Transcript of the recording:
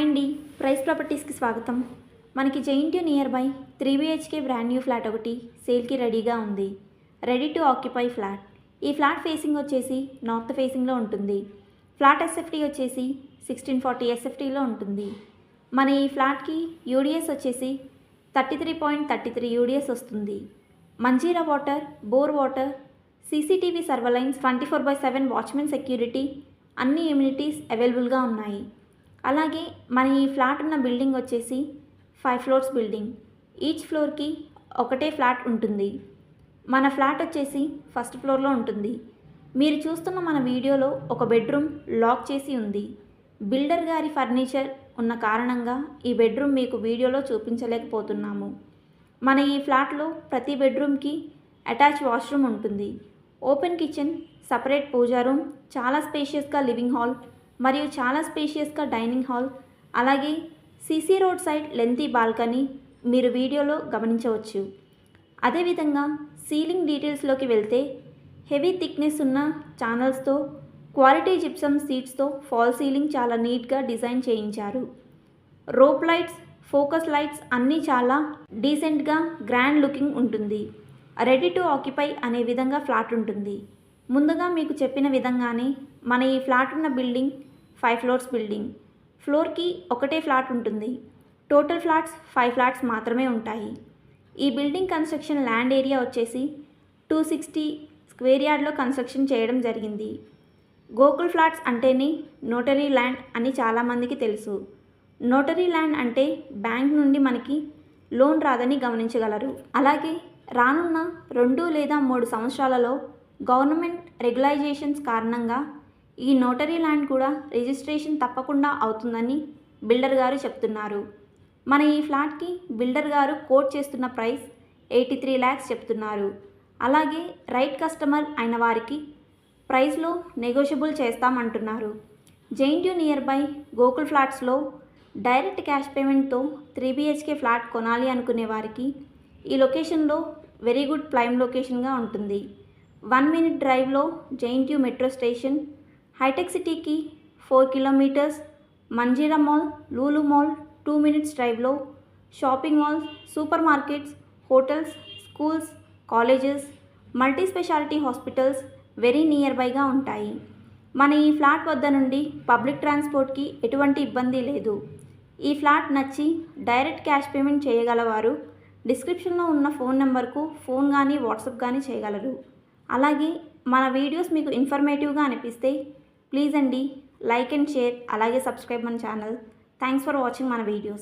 Hi అండి, price ప్రాపర్టీస్కి స్వాగతం. మనకి JNTU near by 3 BHK brand new flat ఒకటి సేల్కి రెడీగా ఉంది. Ready to occupy flat. ఈ ఫ్లాట్ ఫేసింగ్ వచ్చేసి నార్త్ ఫేసింగ్లో ఉంటుంది. ఫ్లాట్ ఎస్ఎఫ్టీ వచ్చేసి 1640 ఎస్ఎఫ్టీలో ఉంటుంది. మన ఈ ఫ్లాట్కి యూడిఎస్ వచ్చేసి 33.33 యూడిఎస్ వస్తుంది. Manjeera water, bore water, CCTV surveillance, 24/7 watchmen security, అన్ని ఎమ్యూనిటీస్ అవైలబుల్గా ఉన్నాయి. అలాగే మన ఈ ఫ్లాట్ ఉన్న బిల్డింగ్ వచ్చేసి 5 ఫ్లోర్స్ బిల్డింగ్. ఈచ్ ఫ్లోర్కి ఒకటే ఫ్లాట్ ఉంటుంది. మన ఫ్లాట్ వచ్చేసి ఫస్ట్ ఫ్లోర్లో ఉంటుంది. మీరు చూస్తున్న మన వీడియోలో ఒక బెడ్రూమ్ లాక్ చేసి ఉంది. బిల్డర్ గారి ఫర్నిచర్ ఉన్న కారణంగా ఈ బెడ్రూమ్ మీకు వీడియోలో చూపించలేకపోతున్నాము. మన ఈ ఫ్లాట్లో ప్రతి బెడ్రూమ్కి అటాచ్ వాష్రూమ్ ఉంటుంది. ఓపెన్ కిచెన్, సపరేట్ పూజా రూమ్, చాలా స్పేషియస్గా లివింగ్ హాల్ మరియు చాలా స్పేషియస్గా డైనింగ్ హాల్, అలాగే CC road side lengthy balcony మీరు వీడియోలో గమనించవచ్చు. అదేవిధంగా సీలింగ్ డీటెయిల్స్లోకి వెళ్తే హెవీ థిక్నెస్ ఉన్న ఛానల్స్తో, క్వాలిటీ జిప్సమ్ సీట్స్తో ఫాల్ సీలింగ్ చాలా నీట్గా డిజైన్ చేయించారు. రోప్ లైట్స్, ఫోకస్ లైట్స్ అన్నీ చాలా డీసెంట్గా గ్రాండ్ లుకింగ్ ఉంటుంది. రెడీ టు ఆక్యుపై అనే విధంగా ఫ్లాట్ ఉంటుంది. ముందుగా మీకు చెప్పిన విధంగానే మన ఈ ఫ్లాట్ ఉన్న బిల్డింగ్ 5 ఫ్లోర్స్ బిల్డింగ్. ఫ్లోర్కి ఒకటే ఫ్లాట్ ఉంటుంది. టోటల్ ఫ్లాట్స్ 5 ఫ్లాట్స్ మాత్రమే ఉంటాయి. ఈ బిల్డింగ్ కన్స్ట్రక్షన్ ల్యాండ్ ఏరియా వచ్చేసి 260 స్క్వేర్ యార్డ్లో కన్స్ట్రక్షన్ చేయడం జరిగింది. గోకుల్ ఫ్లాట్స్ అంటేనే నోటరీ ల్యాండ్ అని చాలామందికి తెలుసు. నోటరీ ల్యాండ్ అంటే బ్యాంక్ నుండి మనకి లోన్ రాదని గమనించగలరు. అలాగే రానున్న 2 లేదా 3 సంవత్సరాలలో గవర్నమెంట్ రెగ్యులైజేషన్స్ కారణంగా ఈ నోటరీ ల్యాండ్ కూడా రిజిస్ట్రేషన్ తప్పకుండా అవుతుందని బిల్డర్ గారు చెప్తున్నారు. మన ఈ ఫ్లాట్కి బిల్డర్ గారు కోట్ చేస్తున్న ప్రైస్ 83 lakhs చెప్తున్నారు. అలాగే రైట్ కస్టమర్ అయిన వారికి ప్రైస్లో నెగోషియబుల్ చేస్తామంటున్నారు. జెయింట్యూ నియర్ బై గోకుల్ ఫ్లాట్స్లో డైరెక్ట్ క్యాష్ పేమెంట్తో 3 BHK ఫ్లాట్ కొనాలి అనుకునే వారికి ఈ లొకేషన్లో వెరీ గుడ్ ప్రైమ్ లొకేషన్గా ఉంటుంది. 1 minute డ్రైవ్లో జెయింట్యూ మెట్రో స్టేషన్, హైటెక్ సిటీకి 4 kilometers, Manjeera mall, Lulu mall 2 minutes డ్రైవ్లో, shopping malls, super markets, hotels, schools, colleges, multi speciality hospitals very near బైగా ఉంటాయి. మన ఈ ఫ్లాట్ వద్ద నుండి పబ్లిక్ ట్రాన్స్పోర్ట్కి ఎటువంటి ఇబ్బంది లేదు. ఈ ఫ్లాట్ నచ్చి డైరెక్ట్ క్యాష్ పేమెంట్ చేయగలవారు డిస్క్రిప్షన్లో ఉన్న ఫోన్ నెంబర్కు ఫోన్ కానీ వాట్సాప్ కానీ చేయగలరు. అలాగే మన వీడియోస్ మీకు ఇన్ఫర్మేటివ్గా అనిపిస్తే ప్లీజ్ అండి లైక్ అండ్ షేర్, అలాగే సబ్స్క్రైబ్ మన ఛానల్. థ్యాంక్స్ ఫర్ వాచింగ్ మన వీడియోస్.